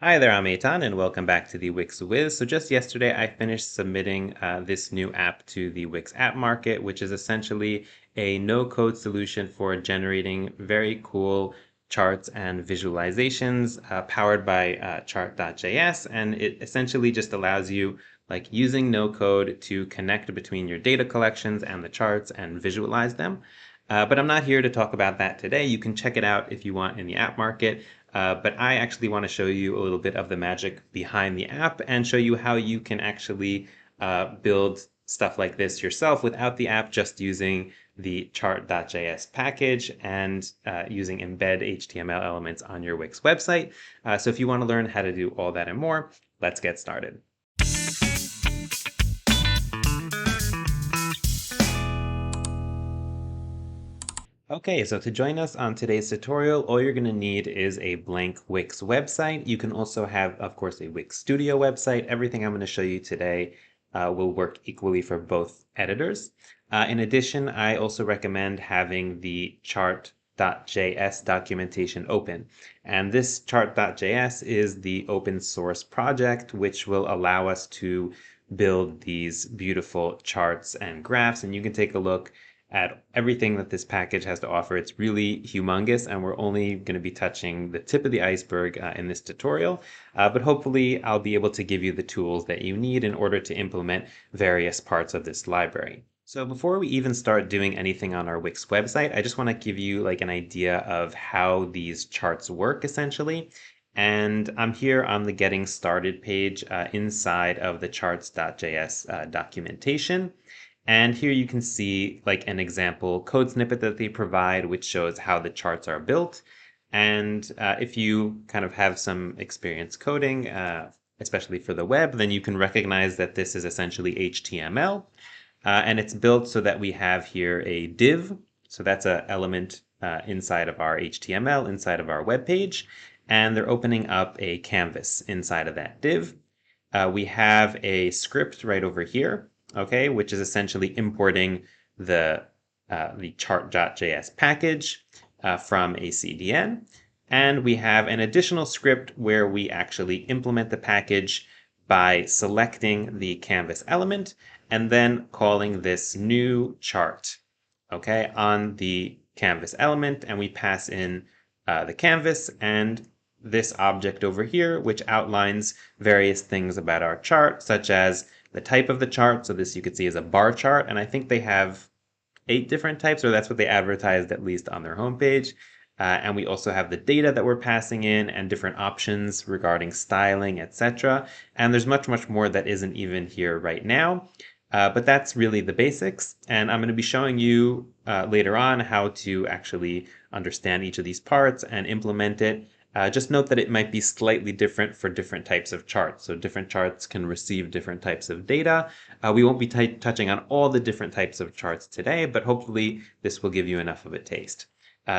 Hi there, I'm Eitan, and welcome back to the Wix Wiz. So just yesterday, I finished submitting this new app to the Wix App Market, which is essentially a no-code solution for generating very cool charts and visualizations powered by Chart.js. And it essentially just allows you, like using no code, to connect between your data collections and the charts and visualize them. But I'm not here to talk about that today. You can check it out if you want in the app market. But I actually want to show you a little bit of the magic behind the app and show you how you can actually build stuff like this yourself without the app, just using the Chart.js package and using embed HTML elements on your Wix website. So if you want to learn how to do all that and more, let's get started. Okay, so to join us on today's tutorial, all you're going to need is a blank Wix website. You can also have, of course, a Wix Studio website. Everything I'm going to show you today will work equally for both editors. In addition, I also recommend having the Chart.js documentation open. And this Chart.js is the open source project, which will allow us to build these beautiful charts and graphs. And you can take a look at everything that this package has to offer. It's really humongous, and we're only going to be touching the tip of the iceberg in this tutorial, but hopefully I'll be able to give you the tools that you need in order to implement various parts of this library. So before we even start doing anything on our Wix website, I just want to give you like an idea of how these charts work essentially. And I'm here on the Getting Started page inside of the Charts.js documentation. And here you can see like an example code snippet that they provide, which shows how the charts are built. And if you kind of have some experience coding, especially for the web, then you can recognize that this is essentially HTML. And it's built so that we have here a div. So that's an element inside of our HTML, inside of our web page. And they're opening up a canvas inside of that div. We have a script right over here, okay, which is essentially importing the chart.js package from a CDN. And we have an additional script where we actually implement the package by selecting the canvas element and then calling this new chart, okay, on the canvas element. And we pass in the canvas and this object over here, which outlines various things about our chart, such as the type of the chart. So this you could see is a bar chart, and I think they have 8 different types, or that's what they advertised at least on their homepage. And we also have the data that we're passing in and different options regarding styling, etc. And there's much, much more that isn't even here right now. But that's really the basics. And I'm going to be showing you later on how to actually understand each of these parts and implement it. Just note that it might be slightly different for different types of charts. So different charts can receive different types of data. We won't be touching on all the different types of charts today, but hopefully this will give you enough of a taste.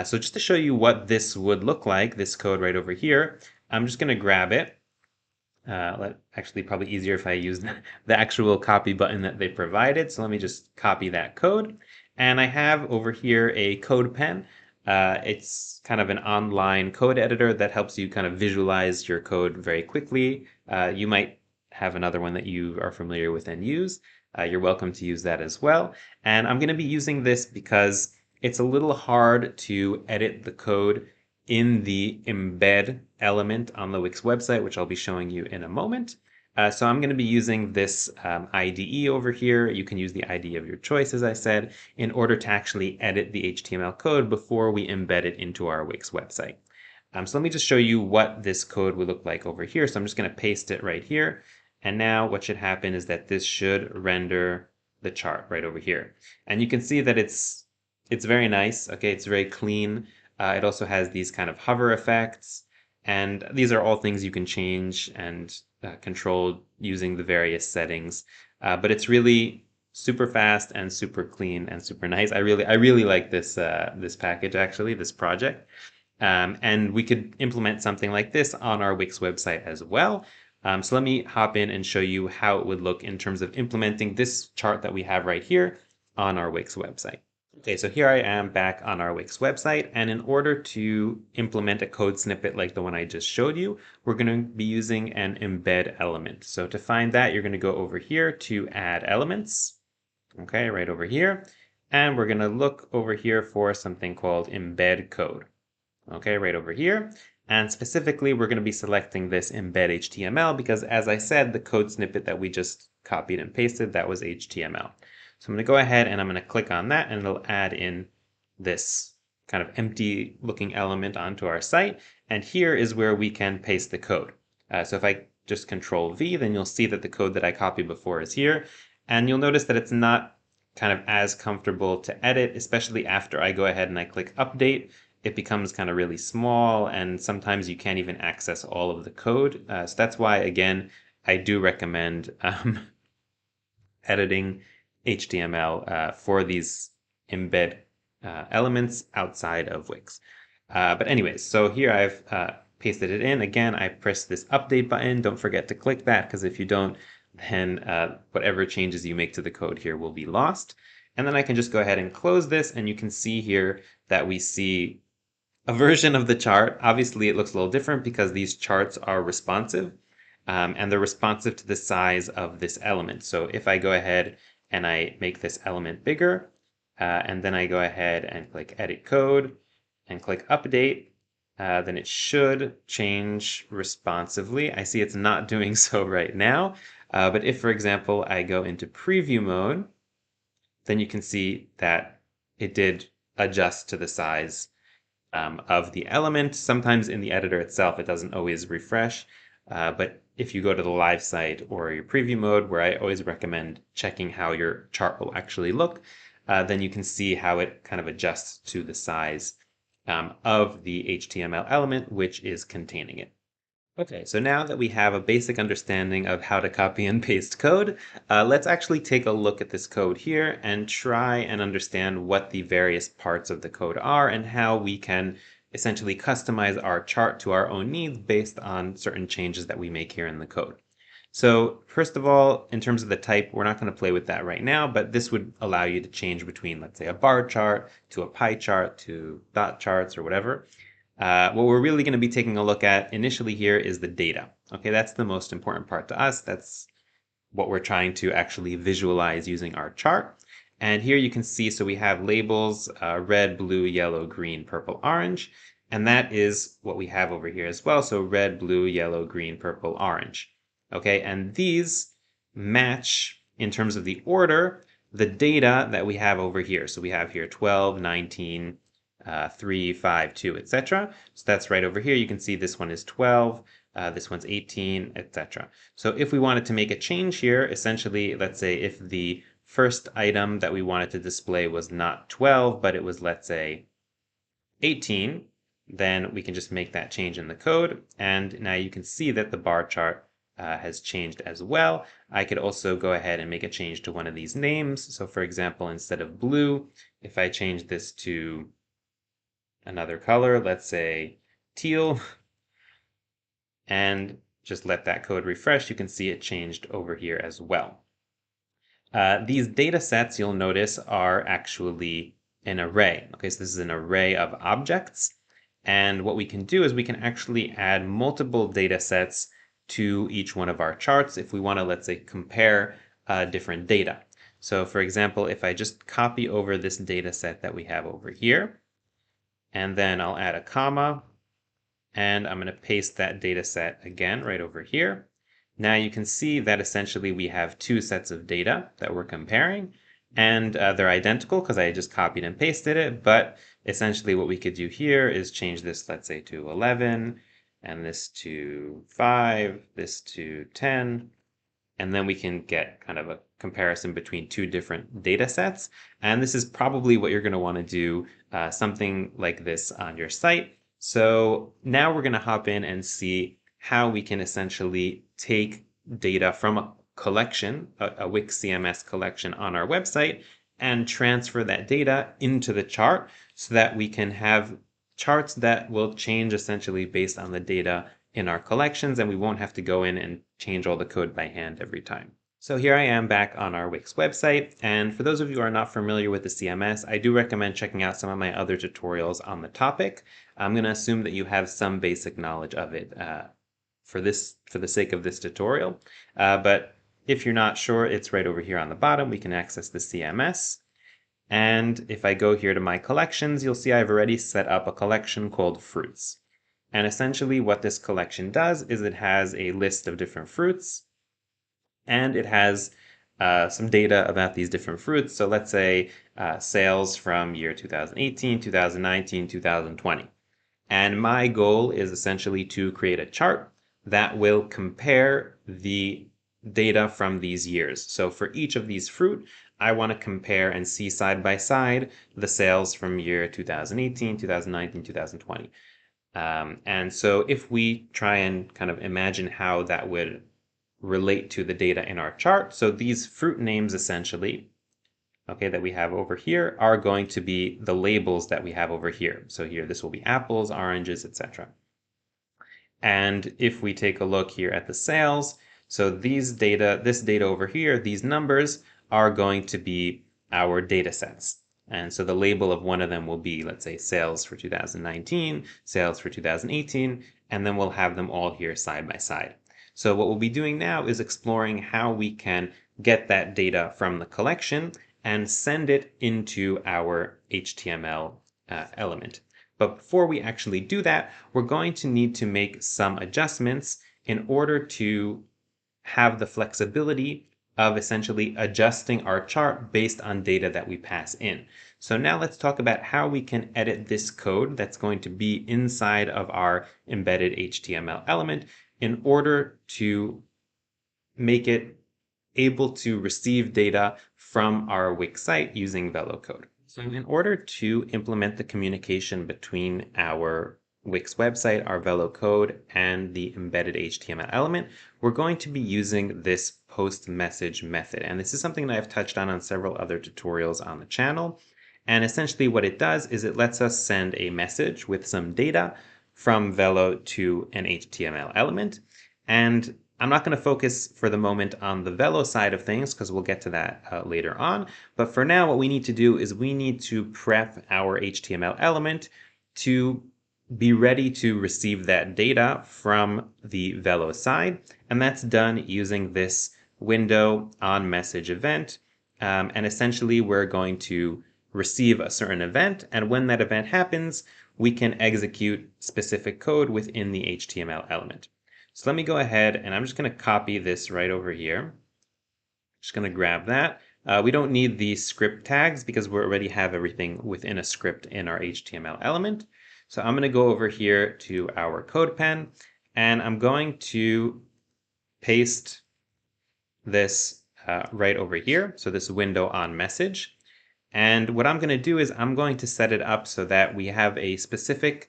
So just to show you what would look like, this code right over here, I'm just going to grab it. Actually, probably easier if I use the actual copy button that they provided. So let me just copy that code. And I have over here a code pen. It's kind of an online code editor that helps you kind of visualize your code very quickly. You might have another one that you are familiar with and use. You're welcome to use that as well. And I'm going to be using this because it's a little hard to edit the code in the embed element on the Wix website, which I'll be showing you in a moment. So I'm going to be using this IDE over here. You can use the IDE of your choice, as I said, in order to actually edit the HTML code before we embed it into our Wix website. So let me just show you what this code would look like over here. So I'm just going to paste it right here. And now what should happen is that this should render the chart right over here. And you can see that it's very nice. Okay, it's very clean. It also has these kind of hover effects. And these are all things you can change and control using the various settings. But it's really super fast and super clean and super nice. I really like this this package actually, this project. And we could implement something like this on our Wix website as well. So let me hop in and show you how it would look in terms of implementing this chart that we have right here on our Wix website. Okay, so here I am back on our Wix website, and in order to implement a code snippet like the one I just showed you, we're going to be using an embed element. So to find that, you're going to go over here to add elements, okay, right over here, and we're going to look over here for something called embed code, okay, right over here. And specifically, we're going to be selecting this embed HTML because, as I said, the code snippet that we just copied and pasted, that was HTML. So I'm going to go ahead and I'm going to click on that, and it'll add in this kind of empty looking element onto our site. And here is where we can paste the code. So if I just Control V, then you'll see that the code that I copied before is here. And you'll notice that it's not kind of as comfortable to edit, especially after I go ahead and I click Update. It becomes kind of really small, and sometimes you can't even access all of the code. So that's why, again, I do recommend editing HTML for these embed elements outside of Wix. But anyways, so here I've pasted it in. Again, I press this update button. Don't forget to click that, because if you don't, then whatever changes you make to the code here will be lost. And then I can just go ahead and close this, and you can see here that we see a version of the chart. Obviously, it looks a little different because these charts are responsive, and they're responsive to the size of this element. So if I go ahead and I make this element bigger, and then I go ahead and click Edit Code and click Update, then it should change responsively. I see it's not doing so right now, but if, for example, I go into preview mode, then you can see that it did adjust to the size of the element. Sometimes in the editor itself, it doesn't always refresh, but if you go to the live site or your preview mode, where I always recommend checking how your chart will actually look, then you can see how it kind of adjusts to the size of the HTML element, which is containing it. Okay, so now that we have a basic understanding of how to copy and paste code, let's actually take a look at this code here and try and understand what the various parts of the code are and how we can essentially customize our chart to our own needs based on certain changes that we make here in the code. So first of all, in terms of the type, we're not going to play with that right now, but this would allow you to change between, let's say, a bar chart to a pie chart to dot charts or whatever. What we're really going to be taking a look at initially here is the data. Okay, that's the most important part to us. That's what we're trying to actually visualize using our chart. And here you can see, so we have labels, red, blue, yellow, green, purple, orange. And that is what we have over here as well. So red, blue, yellow, green, purple, orange. Okay, and these match in terms of the order, the data that we have over here. So we have here 12, 19, 3, 5, 2, etc. So that's right over here. You can see this one is 12, this one's 18, etc. So if we wanted to make a change here, essentially, let's say if the first item that we wanted to display was not 12, but it was, let's say, 18, then we can just make that change in the code. And now you can see that the bar chart has changed as well. I could also go ahead and make a change to one of these names. So for example, instead of blue, if I change this to another color, let's say teal, and just let that code refresh, you can see it changed over here as well. These data sets, you'll notice, are actually an array. Okay, so this is an array of objects. And what we can do is we can actually add multiple data sets to each one of our charts if we want to, let's say, compare different data. So for example, if I just copy over this data set that we have over here, and then I'll add a comma, and I'm going to paste that data set again right over here. Now you can see that essentially we have two sets of data that we're comparing, and they're identical because I just copied and pasted it, but essentially what we could do here is change this, let's say, to 11, and this to 5, this to 10, and then we can get kind of a comparison between two different data sets. And this is probably what you're going to want to do, something like this on your site. So now we're going to hop in and see how we can essentially take data from a collection, a Wix CMS collection on our website, and transfer that data into the chart so that we can have charts that will change essentially based on the data in our collections, and we won't have to go in and change all the code by hand every time. So here I am back on our Wix website, and for those of you who are not familiar with the CMS, I do recommend checking out some of my other tutorials on the topic. I'm going to assume that you have some basic knowledge of it for the sake of this tutorial. But if you're not sure, it's right over here on the bottom. We can access the CMS. And if I go here to my collections, you'll see I've already set up a collection called fruits. And essentially what this collection does is it has a list of different fruits, and it has some data about these different fruits. So let's say sales from year 2018, 2019, 2020. And my goal is essentially to create a chart that will compare the data from these years. So for each of these fruit, I want to compare and see side by side the sales from year 2018, 2019, 2020. And so if we try and kind of imagine how that would relate to the data in our chart, so these fruit names essentially, okay, that we have over here are going to be the labels that we have over here. So here, this will be apples, oranges, etc. And if we take a look here at the sales, so this data over here, these numbers are going to be our data sets. And so the label of one of them will be, let's say, sales for 2019, sales for 2018, and then we'll have them all here side by side. So what we'll be doing now is exploring how we can get that data from the collection and send it into our HTML element. But before we actually do that, we're going to need to make some adjustments in order to have the flexibility of essentially adjusting our chart based on data that we pass in. So now let's talk about how we can edit this code that's going to be inside of our embedded HTML element in order to make it able to receive data from our Wix site using Velo code. So in order to implement the communication between our Wix website, our Velo code, and the embedded HTML element, we're going to be using this post message method. And this is something that I've touched on several other tutorials on the channel. And essentially what it does is it lets us send a message with some data from Velo to an HTML element. And I'm not going to focus for the moment on the Velo side of things because we'll get to that later on. But for now, what we need to do is we need to prep our HTML element to be ready to receive that data from the Velo side. And that's done using this window on message event. And essentially, we're going to receive a certain event. And when that event happens, we can execute specific code within the HTML element. So let me go ahead and I'm just going to copy this right over here. Just going to grab that. We don't need the script tags because we already have everything within a script in our HTML element. So I'm going to go over here to our code pen and I'm going to paste this right over here. So this window on message. And what I'm going to do is I'm going to set it up so that we have a specific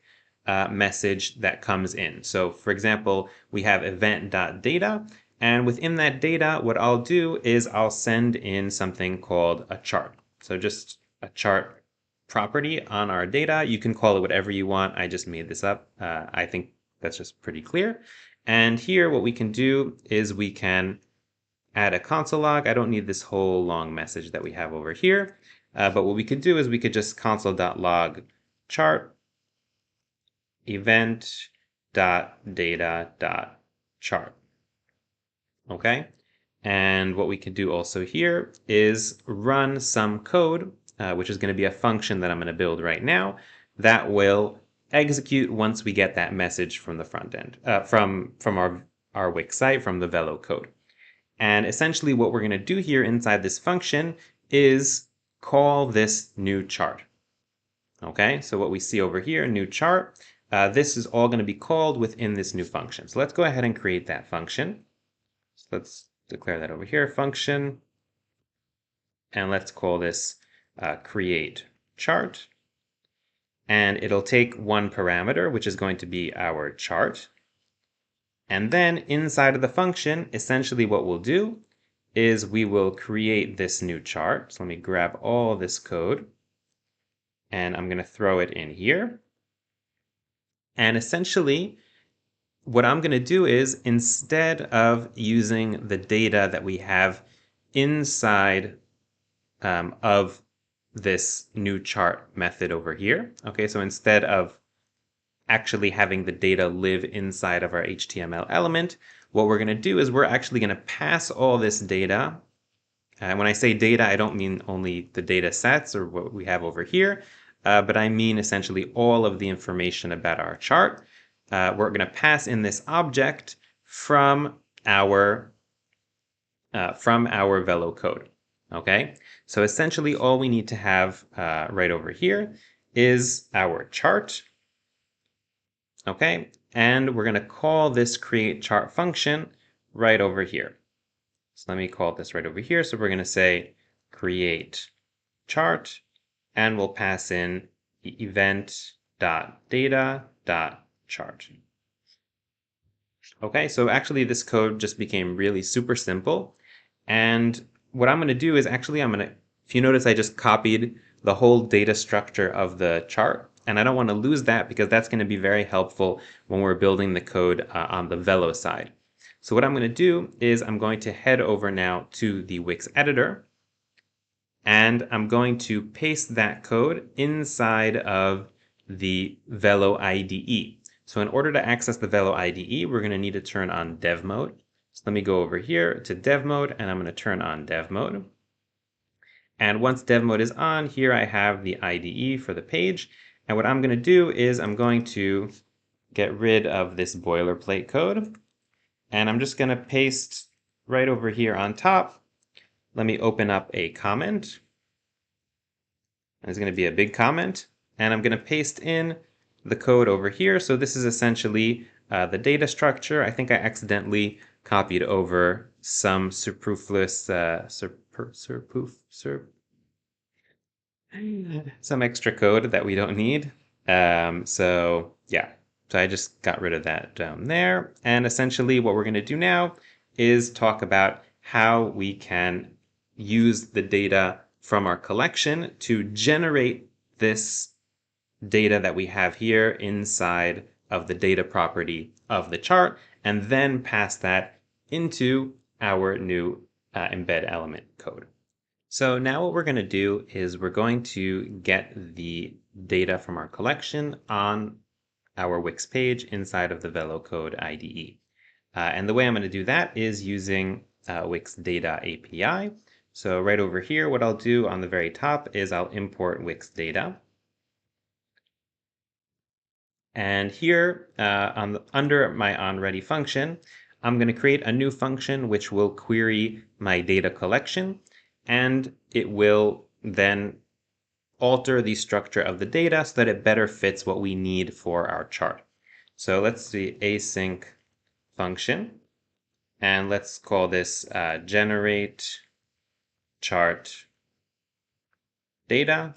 message that comes in. So for example, we have event.data, and within that data, what I'll do is I'll send in something called a chart. So just a chart property on our data. You can call it whatever you want. I just made this up. I think that's just pretty clear. And here what we can do is we can add a console log. I don't need this whole long message that we have over here. But what we could do is we could just console.log chart event.data.chart. Okay, and what we can do also here is run some code, which is going to be a function that I'm going to build right now that will execute once we get that message from the front end, from our Wix site, from the Velo code. And essentially what we're going to do here inside this function is call this new chart. Okay, so what we see over here, new chart, this is all going to be called within this new function. So let's go ahead and create that function. So let's declare that over here, function, and let's call this create chart. And it'll take one parameter, which is going to be our chart. And then inside of the function, essentially what we'll do is we will create this new chart. So let me grab all this code and I'm going to throw it in here. And essentially, what I'm going to do is, instead of using the data that we have inside of this new chart method over here, okay, so instead of actually having the data live inside of our HTML element, what we're going to do is we're actually going to pass all this data. And when I say data, I don't mean only the data sets or what we have over here, but I mean essentially all of the information about our chart. We're going to pass in this object from our Velo code. Okay, so essentially all we need to have right over here is our chart. Okay, and we're going to call this create chart function right over here. So let me call this right over here. So we're going to say create chart, and we'll pass in the event.data.chart. Okay, so actually this code just became really super simple. And what I'm going to do is actually if you notice, I just copied the whole data structure of the chart. And I don't want to lose that because that's going to be very helpful when we're building the code on the Velo side. So what I'm going to do is I'm going to head over now to the Wix editor. And I'm going to paste that code inside of the Velo IDE. So in order to access the Velo IDE, we're going to need to turn on dev mode. So let me go over here to dev mode, and I'm going to turn on dev mode. And once dev mode is on, here I have the IDE for the page. And what I'm going to do is I'm going to get rid of this boilerplate code. And I'm just going to paste right over here on top. Let me open up a comment. There's going to be a big comment. And I'm going to paste in the code over here. So this is essentially the data structure. I think I accidentally copied over some superfluous, some extra code that we don't need. So yeah, so I just got rid of that down there. And essentially what we're going to do now is talk about how we can use the data from our collection to generate this data that we have here inside of the data property of the chart, and then pass that into our new embed element code. So now what we're going to do is we're going to get the data from our collection on our Wix page inside of the Velo code IDE. And the way I'm going to do that is using Wix data API. So right over here, what I'll do on the very top is I'll import Wix data. And here under my onReady function, I'm going to create a new function which will query my data collection, and it will then alter the structure of the data so that it better fits what we need for our chart. So let's see, async function, and let's call this generate chart data.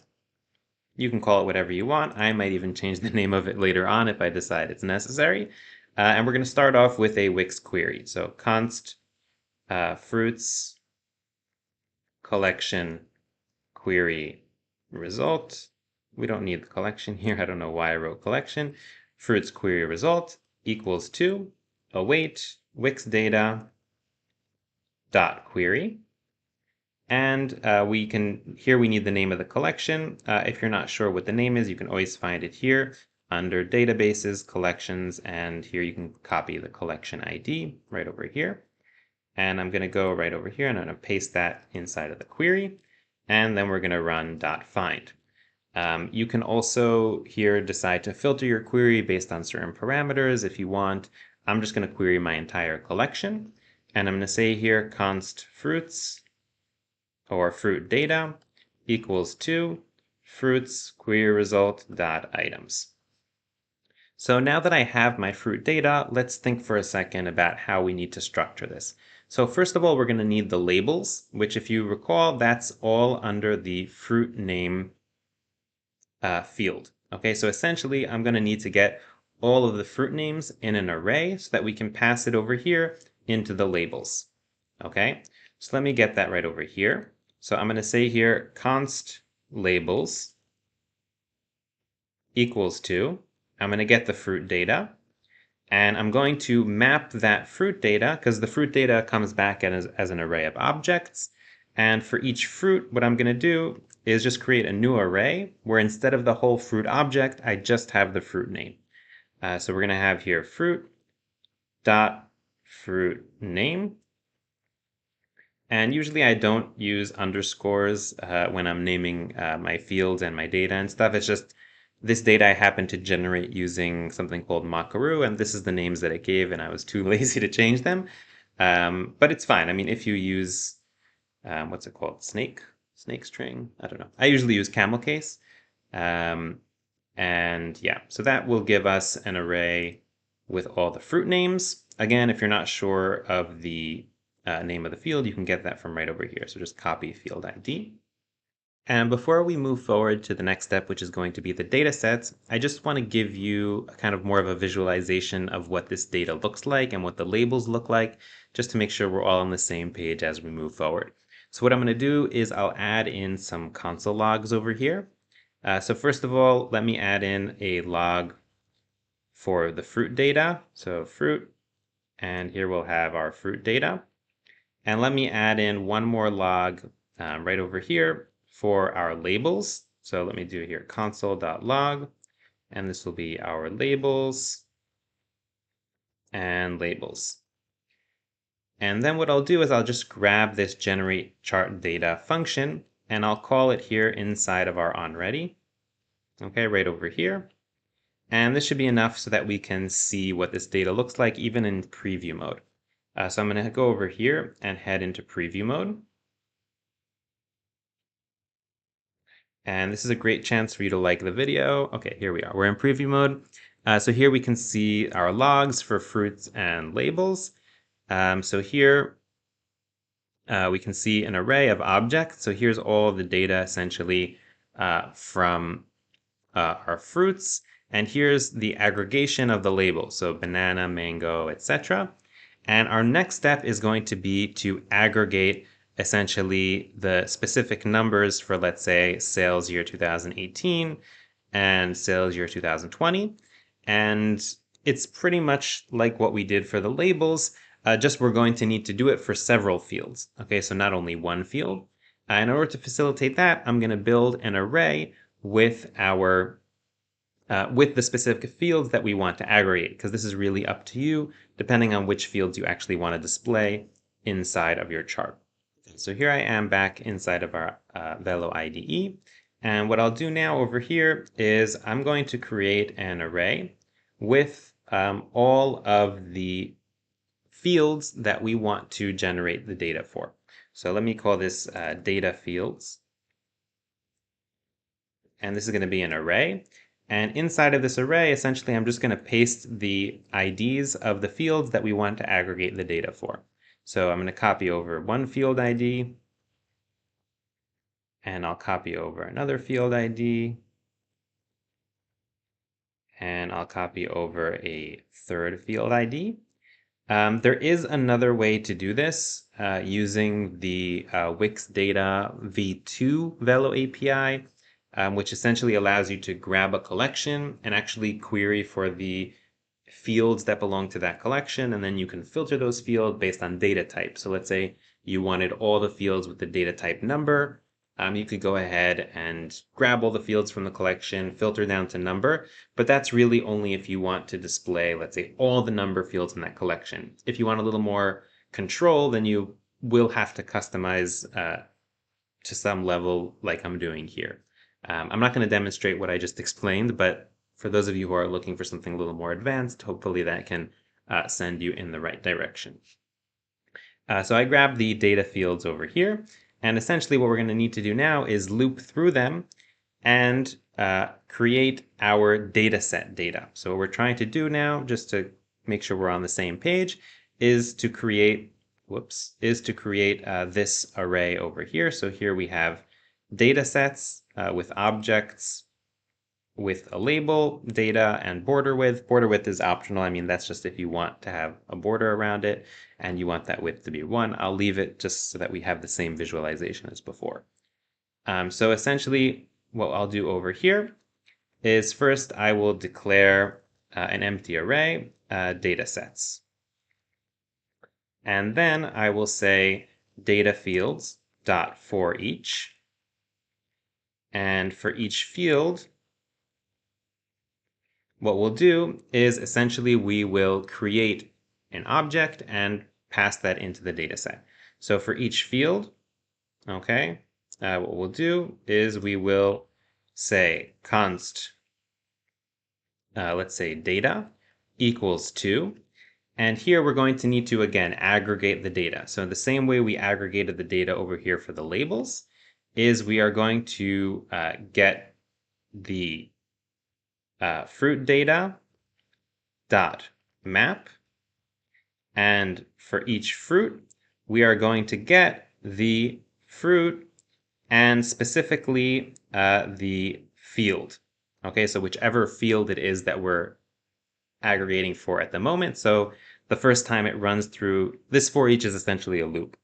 You can call it whatever you want. I might even change the name of it later on if I decide it's necessary. And we're going to start off with a Wix query. So const fruits collection query result. We don't need the collection here. I don't know why I wrote collection. Fruits query result equals to await Wix data dot query. And here we need the name of the collection. If you're not sure what the name is, you can always find it here under databases, collections, and here you can copy the collection ID right over here. And I'm going to go right over here and I'm going to paste that inside of the query. And then we're going to run .find. You can also here decide to filter your query based on certain parameters if you want. I'm just going to query my entire collection. And I'm going to say here const fruits or fruit data equals to fruits query result dot items. So now that I have my fruit data, let's think for a second about how we need to structure this. So first of all, we're going to need the labels, which if you recall, that's all under the fruit name field. Okay, so essentially I'm going to need to get all of the fruit names in an array so that we can pass it over here into the labels. Okay, so let me get that right over here. So I'm going to say here const labels equals to, I'm going to get the fruit data, And I'm going to map that fruit data because the fruit data comes back as an array of objects. And for each fruit, what I'm going to do is just create a new array where instead of the whole fruit object, I just have the fruit name. So we're going to have here fruit dot fruit name. And usually I don't use underscores when I'm naming my fields and my data and stuff. It's just this data I happen to generate using something called Makaru, and this is the names that it gave, and I was too lazy to change them. But it's fine. I mean, if you use, what's it called? Snake string? I don't know. I usually use camel case. And yeah, so that will give us an array with all the fruit names. Again, if you're not sure of the name of the field, you can get that from right over here. So just copy field ID. And before we move forward to the next step, which is going to be the data sets, I just want to give you a kind of more of a visualization of what this data looks like and what the labels look like, just to make sure we're all on the same page as we move forward. So what I'm going to do is I'll add in some console logs over here. So first of all, let me add in a log for the fruit data. So fruit, and here we'll have our fruit data. And let me add in one more log right over here for our labels. So let me do here console.log, and this will be our labels and labels. And then what I'll do is I'll just grab this generate chart data function, and I'll call it here inside of our onReady. Okay, right over here. And this should be enough so that we can see what this data looks like even in preview mode. So I'm going to go over here and head into preview mode. And this is a great chance for you to like the video. Okay, here we are. We're in preview mode. So here we can see our logs for fruits and labels. So here we can see an array of objects. So here's all the data essentially from our fruits. And here's the aggregation of the labels. So banana, mango, etc. And our next step is going to be to aggregate essentially the specific numbers for, let's say, sales year 2018 and sales year 2020. And it's pretty much like what we did for the labels, just we're going to need to do it for several fields. Okay, so not only one field. In order to facilitate that, I'm going to build an array with our with the specific fields that we want to aggregate, because this is really up to you, depending on which fields you actually want to display inside of your chart. So here I am back inside of our Velo IDE. And what I'll do now over here is I'm going to create an array with all of the fields that we want to generate the data for. So let me call this data fields. And this is going to be an array. And inside of this array, essentially, I'm just going to paste the IDs of the fields that we want to aggregate the data for. So I'm going to copy over one field ID, and I'll copy over another field ID, and I'll copy over a third field ID. There is another way to do this using the Wix Data v2 Velo API. Which essentially allows you to grab a collection and actually query for the fields that belong to that collection, and then you can filter those fields based on data type. So let's say you wanted all the fields with the data type number. You could go ahead and grab all the fields from the collection, filter down to number, but that's really only if you want to display, let's say, all the number fields in that collection. If you want a little more control, then you will have to customize to some level like I'm doing here. I'm not going to demonstrate what I just explained, but for those of you who are looking for something a little more advanced, hopefully that can send you in the right direction. So I grabbed the data fields over here, and essentially what we're going to need to do now is loop through them and create our data set data. So what we're trying to do now, just to make sure we're on the same page, is to create this array over here. So here we have data sets with objects with a label, data, and border width. Border width is optional. I mean, that's just if you want to have a border around it and you want that width to be 1. I'll leave it just so that we have the same visualization as before. So essentially, what I'll do over here is first I will declare an empty array. data sets. And then I will say data fields dot for each. And for each field, what we'll do is essentially we will create an object and pass that into the data set. So for each field, okay, what we'll do is we will say const, let's say data equals 2. And here we're going to need to, again, aggregate the data. So the same way we aggregated the data over here for the labels is we are going to get the fruit data dot map. And for each fruit, we are going to get the fruit and specifically the field. Okay, so whichever field it is that we're aggregating for at the moment. So the first time it runs through, this for each is essentially a loop.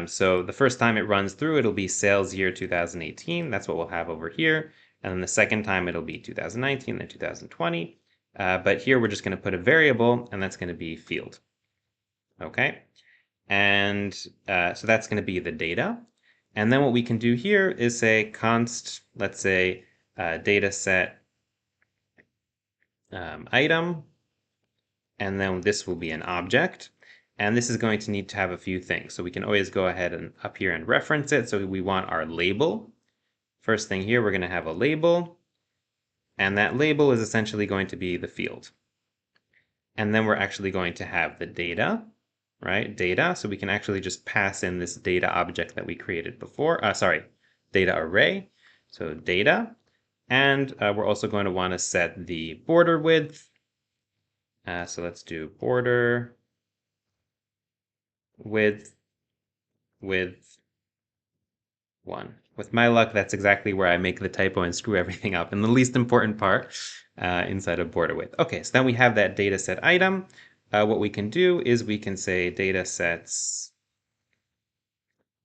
So the first time it runs through, it'll be sales year 2018. That's what we'll have over here. And then the second time it'll be 2019, then 2020. But here we're just going to put a variable, and that's going to be field. Okay, and so that's going to be the data. And then what we can do here is say const, let's say data set item, and then this will be an object. And this is going to need to have a few things. So we can always go ahead and up here and reference it. So we want our label. First thing here, we're going to have a label. And that label is essentially going to be the field. And then we're actually going to have the data, right? Data. So we can actually just pass in this data object that we created before. Data array. So data. And we're also going to want to set the border width. So let's do border width 1. With my luck, that's exactly where I make the typo and screw everything up in the least important part inside of border width. Okay, so then we have that data set item. What we can do is we can say data sets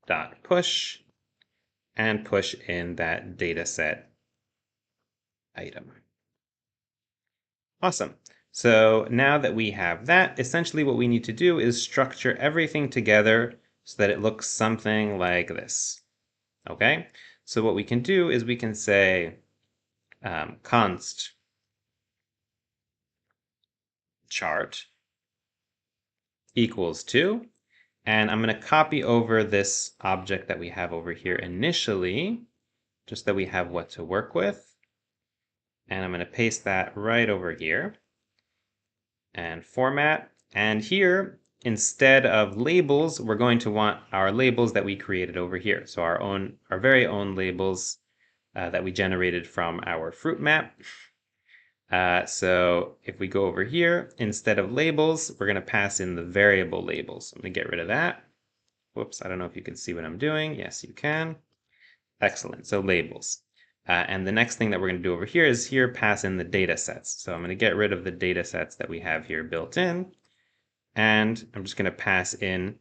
dot push and push in that data set item. Awesome. So now that we have that, essentially what we need to do is structure everything together so that it looks something like this. Okay, so what we can do is we can say const chart equals 2, and I'm going to copy over this object that we have over here initially, just that we have what to work with, and I'm going to paste that right over here and format. And here, instead of labels, we're going to want our labels that we created over here. So our very own labels that we generated from our fruit map. So if we go over here, instead of labels, we're going to pass in the variable labels. I'm going to get rid of that. Whoops, I don't know if you can see what I'm doing. Yes, you can. Excellent. So labels. And the next thing that we're going to do over here is here pass in the data sets. So I'm going to get rid of the data sets that we have here built in. And I'm just going to pass in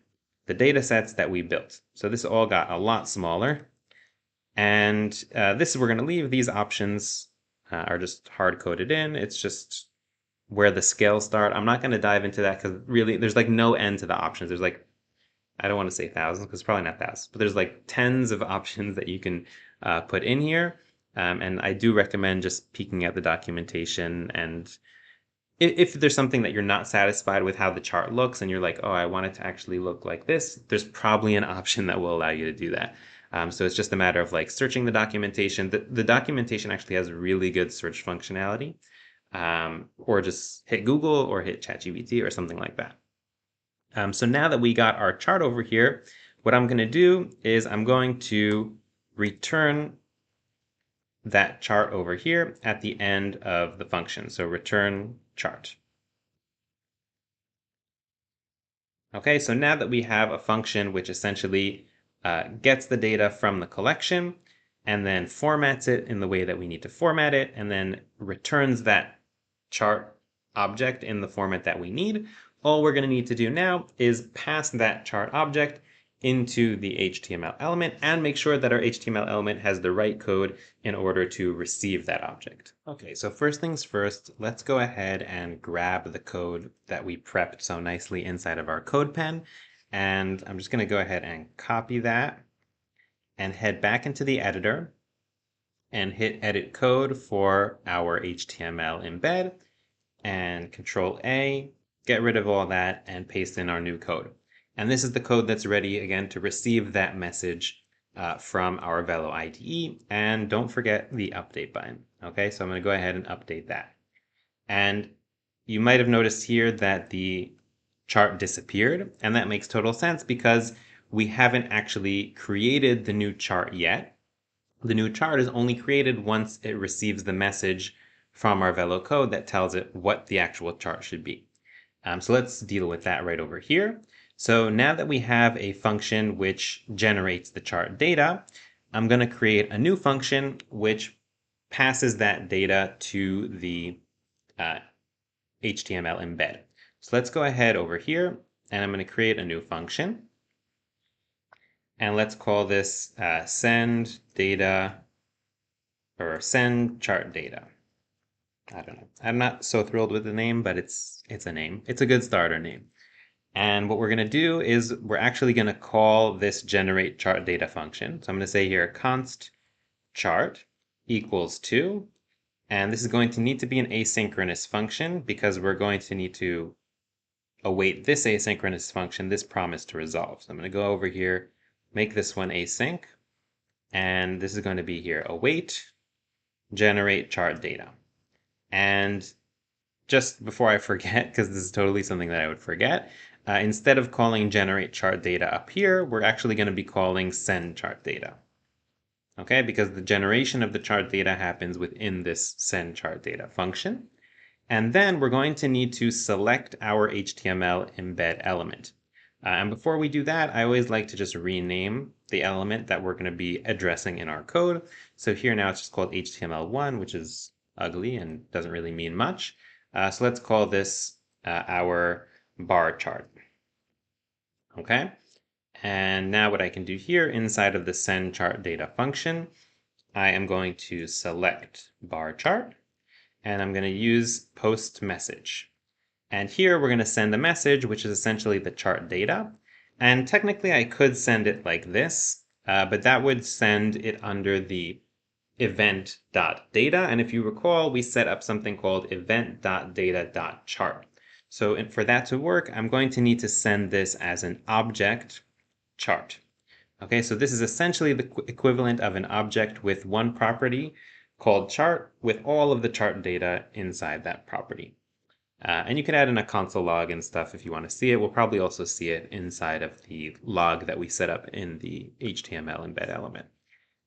the data sets that we built. So this all got a lot smaller. And this we're going to leave. These options are just hard-coded in. It's just where the scales start. I'm not going to dive into that because really there's like no end to the options. There's like, I don't want to say thousands because it's probably not thousands, but there's like tens of options that you can put in here. And I do recommend just peeking at the documentation. And if there's something that you're not satisfied with how the chart looks and you're like, oh, I want it to actually look like this, there's probably an option that will allow you to do that. So it's just a matter of like searching the documentation. The documentation actually has really good search functionality, or just hit Google or hit ChatGPT or something like that. So now that we got our chart over here, what I'm going to do is I'm going to return that chart over here at the end of the function. So return chart. Okay, so now that we have a function which essentially gets the data from the collection and then formats it in the way that we need to format it and then returns that chart object in the format that we need, all we're going to need to do now is pass that chart object into the HTML element and make sure that our HTML element has the right code in order to receive that object. Okay, so first things first, let's go ahead and grab the code that we prepped so nicely inside of our code pen. And I'm just going to go ahead and copy that and head back into the editor and hit edit code for our HTML embed and Control A, get rid of all that and paste in our new code. And this is the code that's ready again to receive that message from our Velo IDE. And don't forget the update button. Okay, so I'm going to go ahead and update that. And you might have noticed here that the chart disappeared, and that makes total sense because we haven't actually created the new chart yet. The new chart is only created once it receives the message from our Velo code that tells it what the actual chart should be. So let's deal with that right over here. So now that we have a function which generates the chart data, I'm going to create a new function which passes that data to the HTML embed. So let's go ahead over here and I'm going to create a new function. And let's call this send data or send chart data. I don't know. I'm not so thrilled with the name, but it's a name. It's a good starter name. And what we're going to do is we're actually going to call this generate chart data function. So I'm going to say here const chart equals to, and this is going to need to be an asynchronous function because we're going to need to await this asynchronous function, this promise to resolve. So I'm going to go over here, make this one async, and this is going to be here await generate chart data. And just before I forget, because this is totally something that I would forget, instead of calling generate chart data up here, we're actually going to be calling send chart data. Okay, because the generation of the chart data happens within this send chart data function. And then we're going to need to select our HTML embed element. And before we do that, I always like to just rename the element that we're going to be addressing in our code. So here now it's just called HTML1, which is ugly and doesn't really mean much. So let's call this our bar chart. Okay. And now what I can do here inside of the send chart data function, I am going to select bar chart and I'm going to use post message. And here we're going to send a message, which is essentially the chart data. And technically I could send it like this, but that would send it under the event.data. And if you recall, we set up something called event.data.chart. So for that to work, I'm going to need to send this as an object chart. Okay, so this is essentially the equivalent of an object with one property called chart with all of the chart data inside that property. And you can add in a console log and stuff if you want to see it. We'll probably also see it inside of the log that we set up in the HTML embed element.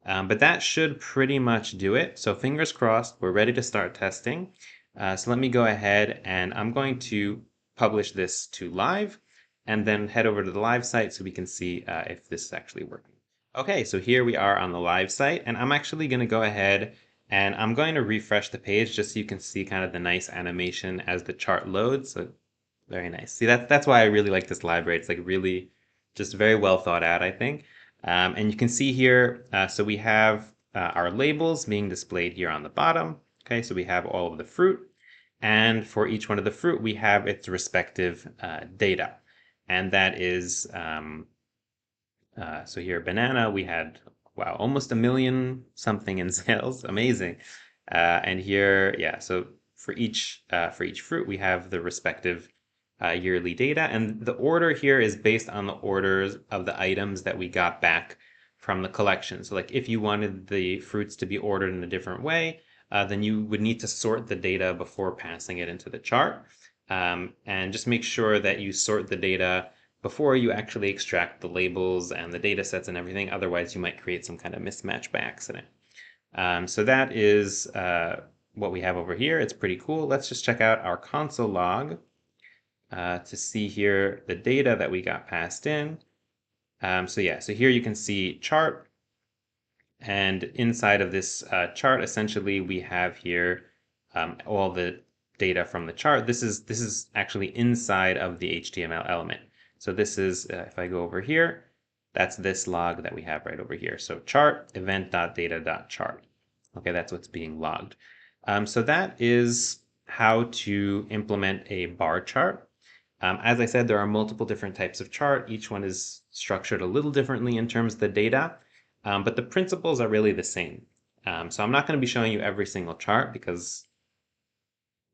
But that should pretty much do it. So fingers crossed, we're ready to start testing. So let me go ahead and I'm going to publish this to live and then head over to the live site so we can see if this is actually working. Okay, so here we are on the live site and I'm actually going to go ahead and I'm going to refresh the page just so you can see kind of the nice animation as the chart loads. So very nice. See, that's why I really like this library. It's like really just very well thought out, I think. And you can see here, so we have our labels being displayed here on the bottom. Okay, so we have all of the fruit. And for each one of the fruit, we have its respective data. And that is, so here, banana, we had, wow, almost 1 million something in sales. Amazing. And here, yeah, so for each fruit, we have the respective yearly data. And the order here is based on the orders of the items that we got back from the collection. So like if you wanted the fruits to be ordered in a different way, then you would need to sort the data before passing it into the chart. And just make sure that you sort the data before you actually extract the labels and the data sets and everything. Otherwise, you might create some kind of mismatch by accident. So that is what we have over here. It's pretty cool. Let's just check out our console log to see here the data that we got passed in. So yeah, so here you can see chart. And inside of this chart, essentially, we have here all the data from the chart. This is actually inside of the HTML element. So this is, if I go over here, That's this log that we have right over here. So chart event.data.chart. Okay, that's what's being logged. So that is how to implement a bar chart. As I said, there are multiple different types of chart. Each one is structured a little differently in terms of the data, but the principles are really the same. So I'm not going to be showing you every single chart because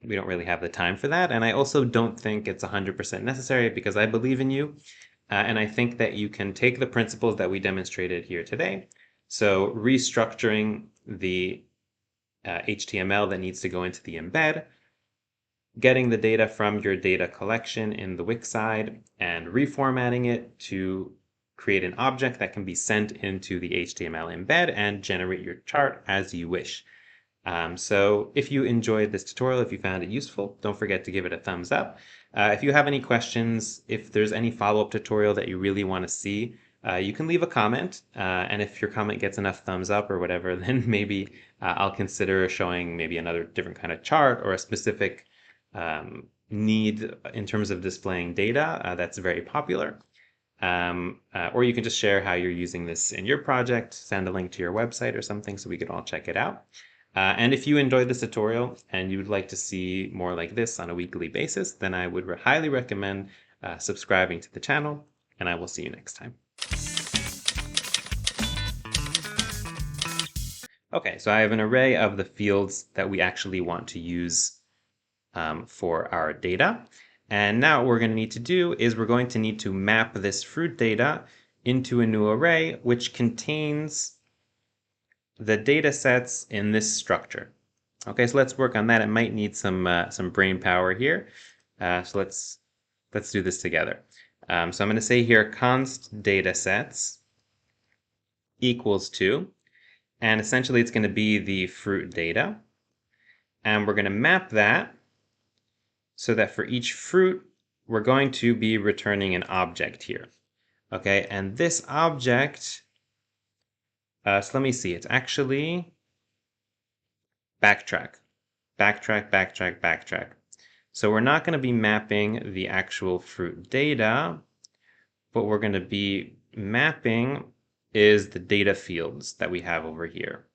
we don't really have the time for that. And I also don't think it's 100% necessary because I believe in you. And I think that you can take the principles that we demonstrated here today. So restructuring the HTML that needs to go into the embed, getting the data from your data collection in the Wix side and reformatting it to create an object that can be sent into the HTML embed and generate your chart as you wish. So if you enjoyed this tutorial, if you found it useful, don't forget to give it a thumbs up. If you have any questions, if there's any follow-up tutorial that you really want to see, you can leave a comment. And if your comment gets enough thumbs up or whatever, then maybe I'll consider showing maybe another different kind of chart or a specific need in terms of displaying data that's very popular. Or you can just share how you're using this in your project, send a link to your website or something so we could all check it out. And if you enjoyed this tutorial and you would like to see more like this on a weekly basis, then I would highly recommend subscribing to the channel, and I will see you next time. Okay, so I have an array of the fields that we actually want to use for our data. And now what we're going to need to do is we're going to need to map this fruit data into a new array, which contains the data sets in this structure. Okay, so let's work on that. It might need some brain power here. So let's do this together. So I'm going to say here const data sets equals to, and essentially it's going to be the fruit data. And we're going to map that so that for each fruit, we're going to be returning an object here. Okay, and this object, so let me see, it's actually backtrack. So we're not going to be mapping the actual fruit data. What we're going to be mapping is the data fields that we have over here.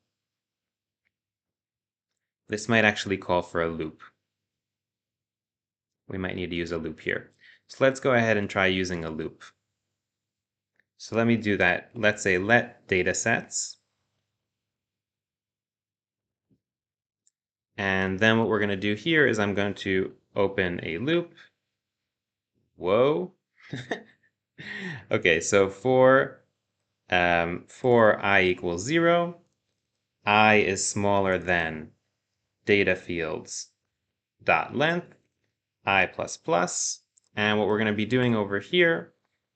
This might actually call for a loop. We might need to use a loop here. So let's go ahead and try using a loop. So let me do that. Let's say let data sets. And then what we're going to do here is I'm going to open a loop. Whoa. Okay, so for I equals 0, I is smaller than data fields dot length, I plus plus. And what we're going to be doing over here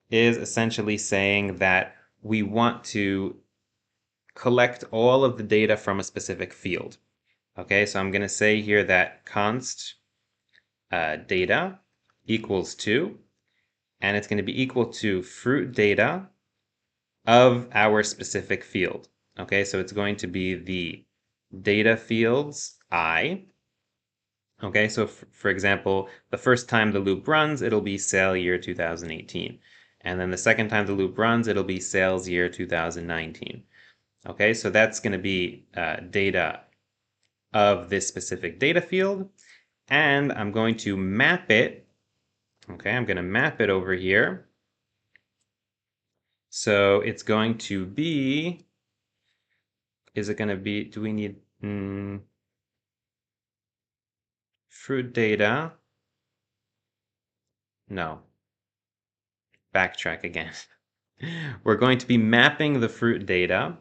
is essentially saying that we want to collect all of the data from a specific field. Okay, so I'm going to say here that const data equals to, and it's going to be equal to fruit data of our specific field. Okay, so it's going to be the data fields I. Okay, so for example, the first time the loop runs, it'll be sale year 2018. And then the second time the loop runs, it'll be sales year 2019. Okay, so that's going to be data of this specific data field. And I'm going to map it. Okay, I'm going to map it over here. So it's going to be, is it going to be, do we need fruit data? No. Backtrack again. We're going to be mapping the fruit data